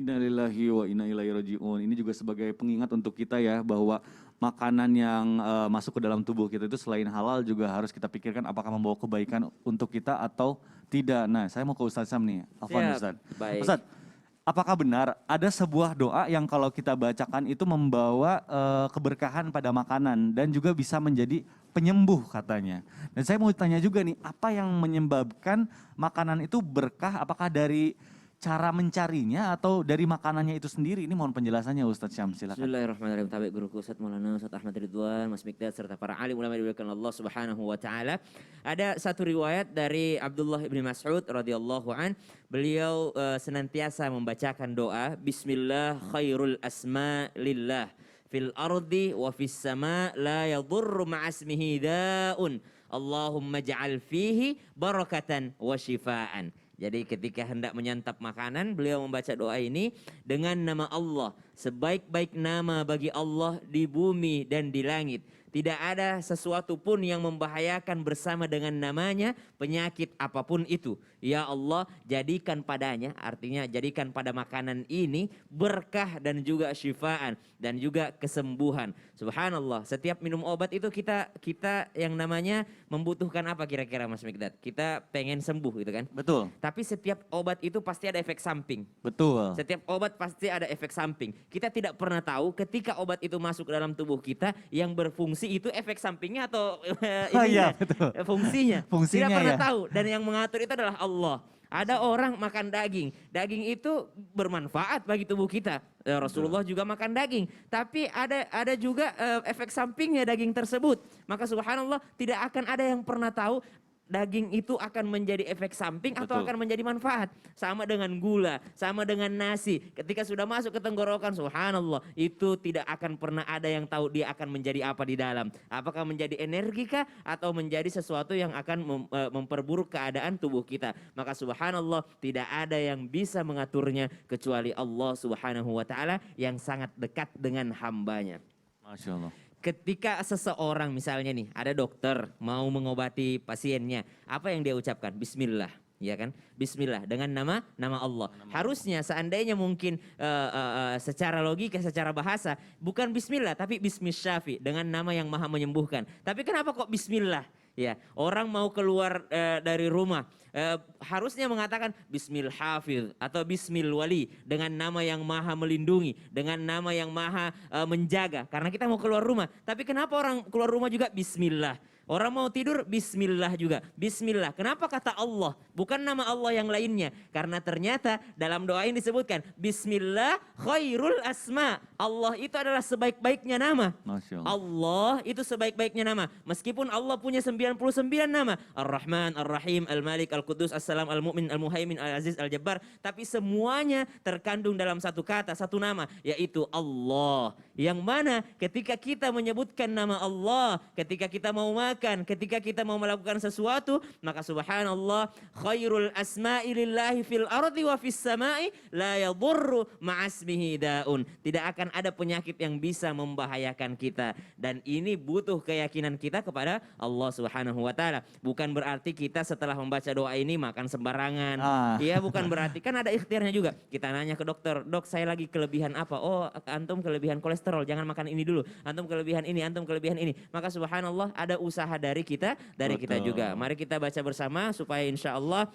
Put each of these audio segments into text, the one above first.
Innalillahi wa inna ilaihi raji'un. Ini juga sebagai pengingat untuk kita ya bahwa makanan yang masuk ke dalam tubuh kita itu selain halal juga harus kita pikirkan apakah membawa kebaikan untuk kita atau tidak. Nah, saya mau ke Ustadz Sam nih. Afwan Siap, Ustadz. baik. Ustadz, apakah benar ada sebuah doa yang kalau kita bacakan itu membawa keberkahan pada makanan dan juga bisa menjadi penyembuh katanya. Dan saya mau tanya juga nih, apa yang menyebabkan makanan itu berkah? Apakah dari cara mencarinya atau dari makanannya itu sendiri? Ini mohon penjelasannya Ustadz Syam, silakan. Bismillahirrahmanirrahim. Tabik guruku Ustadz Maulana Ustadz Ahmad Ridwan, Mas Mikdad serta para alim ulama dimuliakan Allah Subhanahu wa taala. Ada satu riwayat dari Abdullah bin Mas'ud radhiyallahu an, beliau senantiasa membacakan doa Bismillah khairul asma lillah fil ardi wa fis sama la yadurru ma'asmihi da'un. Allahumma ja'al fihi barakatan wa shifaan. Jadi ketika hendak menyantap makanan, beliau membaca doa ini dengan nama Allah. Sebaik-baik nama bagi Allah di bumi dan di langit. Tidak ada sesuatu pun yang membahayakan bersama dengan namanya, penyakit apapun itu. Ya Allah, jadikan padanya, artinya jadikan pada makanan ini berkah dan juga syifaan dan juga kesembuhan. Subhanallah, setiap minum obat itu kita yang namanya membutuhkan apa kira-kira Mas Mikdad? Kita pengen sembuh gitu kan? Betul. Tapi setiap obat itu pasti ada efek samping. Betul. Setiap obat pasti ada efek samping. Kita tidak pernah tahu ketika obat itu masuk ke dalam tubuh kita yang berfungsi itu efek sampingnya atau ininya, fungsinya. Tidak pernah tahu. Dan yang mengatur itu adalah Allah. Ada orang makan daging. Daging itu bermanfaat bagi tubuh kita. Rasulullah juga makan daging. Tapi ada juga efek sampingnya daging tersebut. Maka subhanallah tidak akan ada yang pernah tahu daging itu akan menjadi efek samping atau akan menjadi manfaat. Sama dengan gula, sama dengan nasi. Ketika sudah masuk ke tenggorokan, subhanallah, itu tidak akan pernah ada yang tahu dia akan menjadi apa di dalam. Apakah menjadi energi kah atau menjadi sesuatu yang akan memperburuk keadaan tubuh kita. Maka subhanallah, tidak ada yang bisa mengaturnya kecuali Allah Subhanahu wa taala yang sangat dekat dengan hambanya. Masya Allah. Ketika seseorang misalnya nih ada dokter mau mengobati pasiennya, apa yang dia ucapkan? Bismillah, ya kan? Bismillah dengan nama Allah. Harusnya seandainya mungkin secara logika, secara bahasa bukan Bismillah tapi Bismisyafi dengan nama yang maha menyembuhkan. Tapi kenapa kok Bismillah? Ya, orang mau keluar dari rumah harusnya mengatakan Bismil Hafiz atau Bismil Wali dengan nama yang maha melindungi, dengan nama yang maha menjaga. Karena kita mau keluar rumah. Tapi kenapa orang keluar rumah juga Bismillah? Orang mau tidur Bismillah juga. Bismillah. Kenapa kata Allah? Bukan nama Allah yang lainnya. Karena ternyata dalam doa ini disebutkan Bismillah khairul asma. Allah itu adalah sebaik-baiknya nama. Masya Allah. Allah itu sebaik-baiknya nama. Meskipun Allah punya 99 nama. Ar-Rahman, Ar-Rahim, Al-Malik, Al-Qudus, As-Salam, Al-Mu'min, Al-Muhaimin, Al-Aziz, Al-Jabbar. Tapi semuanya terkandung dalam satu kata, satu nama. Yaitu Allah. Yang mana ketika kita menyebutkan nama Allah, ketika kita mau makan, ketika kita mau melakukan sesuatu, maka subhanallah khairul asma'i lillahi fil ardi wa fis sama'i la yadurru ma'asmihi da'un. Tidak akan ada penyakit yang bisa membahayakan kita. Dan ini butuh keyakinan kita kepada Allah Subhanahu wa taala. Bukan berarti kita setelah membaca doa ini makan sembarangan. Iya, bukan berarti, kan ada ikhtiarnya juga. Kita nanya ke dokter, "Dok, saya lagi kelebihan apa?" "Oh, antum kelebihan kolesterol, jangan makan ini dulu. Antum kelebihan ini, antum kelebihan ini." Maka subhanallah ada usaha dari kita juga. Mari kita baca bersama supaya insya Allah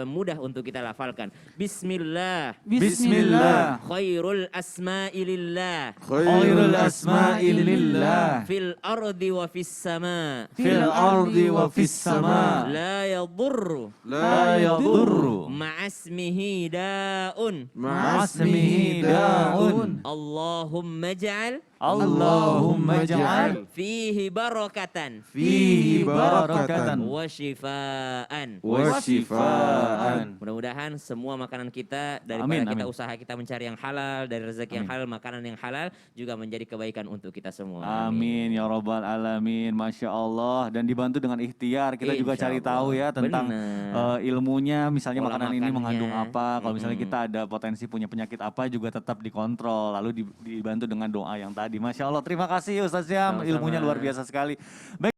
mudah untuk kita lafalkan. Bismillah. Bismillah. Khairul asma'i lillah. Khairul asma'i lillah. Fil ardi wa fis sama. Fil ardi wa fis sama. La yadurru. La yadurru. Ma'asmihi da'un. Ma'asmihi da'un. Allahumma ja'al. Allahumma ja'al. Fihi barakatan. Fihi barakatan. Wa shifaan. Wa shifaan. Mudah-mudahan semua makanan kita daripada kita usaha kita mencari yang halal, dari rezeki yang halal, makanan yang halal juga menjadi kebaikan untuk kita semua. Amin ya rabbal alamin. Masya Allah. Dan dibantu dengan ikhtiar kita juga cari tahu ya tentang ilmunya, misalnya makanan ini mengandung apa. Kalau misalnya kita ada potensi punya penyakit apa juga tetap dikontrol, lalu dibantu dengan doa yang tadi. Masya Allah, terima kasih Ustaz Syam, ilmunya luar biasa sekali. Baik.